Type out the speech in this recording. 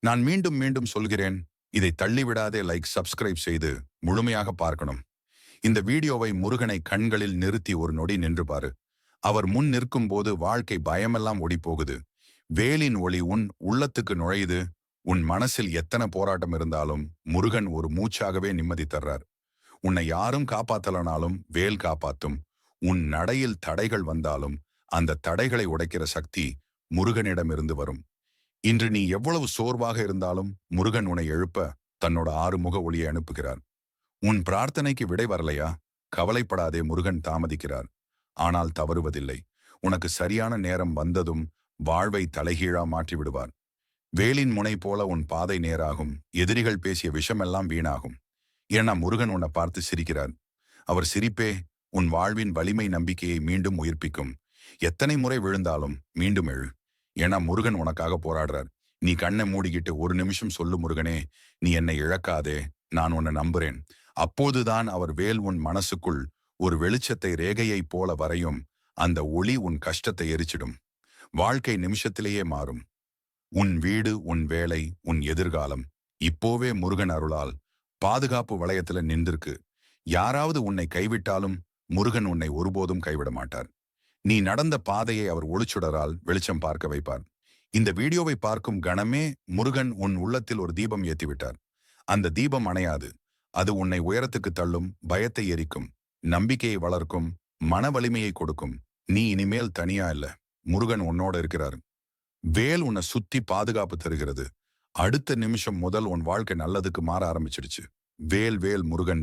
நான் மீண்டும் மீண்டும் சொல்கிறேன், இதை தள்ளிவிடாதே. லைக், சப்ஸ்கிரைப் செய்து முழுமையாக பார்க்கணும். இந்த வீடியோவை முருகனை கண்களில் நிறுத்தி ஒரு நொடி நின்று பாரு. அவர் முன் நிற்கும் போது வாழ்க்கை பயமெல்லாம் ஓடிப்போகுது. வேலின் ஒளி உன் உள்ளத்துக்கு நுழையுது. உன் மனசில் எத்தனை போராட்டம் இருந்தாலும் முருகன் ஒரு மூச்சாகவே நிம்மதி தர்றார். உன்னை யாரும் காப்பாத்தலனாலும் வேல் காப்பாத்தும். உன் நடையில் தடைகள் வந்தாலும் அந்த தடைகளை உடைக்கிற சக்தி முருகனிடமிருந்து வரும். இன்று நீ எவ்வளவு சோர்வாக இருந்தாலும் முருகன் உன்னை எழுப்ப தன்னோட ஆறுமுக ஒளியை அனுப்புகிறார். உன் பிரார்த்தனைக்கு விடை வரலையா? கவலைப்படாதே, முருகன் தாமதிக்கிறார். ஆனால் தவறுவதில்லை. உனக்கு சரியான நேரம் வந்ததும் வாழ்வை தலைகீழா மாற்றி விடுவார். வேலின் முனை போல உன் பாதை நேராகும். எதிரிகள் பேசிய விஷமெல்லாம் வீணாகும். ஏன்னா முருகன் உன்னை பார்த்து சிரிக்கிறார். அவர் சிரிப்பே உன் வாழ்வின் வலிமை நம்பிக்கையை மீண்டும் உயிர்ப்பிக்கும். எத்தனை முறை விழுந்தாலும் மீண்டும் எழு. ஏன்னா முருகன் உனக்காக போராடுறார். நீ கண்ணை மூடிக்கிட்டு ஒரு நிமிஷம் சொல்லு, முருகனே, நீ என்னை இழக்காதே, நான் உன்னை நம்புறேன். அப்போதுதான் அவர் வேல் உன் மனசுக்குள் ஒரு வெளிச்சத்தை ரேகையைப் போல வரையும். அந்த ஒளி உன் கஷ்டத்தை எரிச்சிடும். வாழ்க்கை நிமிஷத்திலேயே மாறும். உன் வீடு, உன் வேலை, உன் எதிர்காலம் இப்போவே முருகன் அருளால் பாதுகாப்பு வளையத்துல நின்றிருக்கு. யாராவது உன்னை கைவிட்டாலும் முருகன் உன்னை ஒருபோதும் கைவிட மாட்டார். நீ நடந்த பாதையை அவர் ஒளிச்சுடரால் வெளிச்சம் பார்க்க வைப்பார். இந்த வீடியோவை பார்க்கும் கணமே முருகன் உன் உள்ளத்தில் ஒரு தீபம் ஏற்றிவிட்டார். அந்த தீபம் அணையாது. அது உன்னை உயரத்துக்கு தள்ளும், பயத்தை எரிக்கும், நம்பிக்கையை வளர்க்கும், மன வலிமையை கொடுக்கும். நீ இனிமேல் தனியா இல்ல, முருகன் உன்னோட இருக்கிறார். வேல் உன்னை சுத்தி பாதுகாப்பு தருகிறது. அடுத்த நிமிஷம் முதல் உன் வாழ்க்கை நல்லதுக்கு மாற ஆரம்பிச்சிடுச்சு. வேல் வேல் முருகன் வேல்.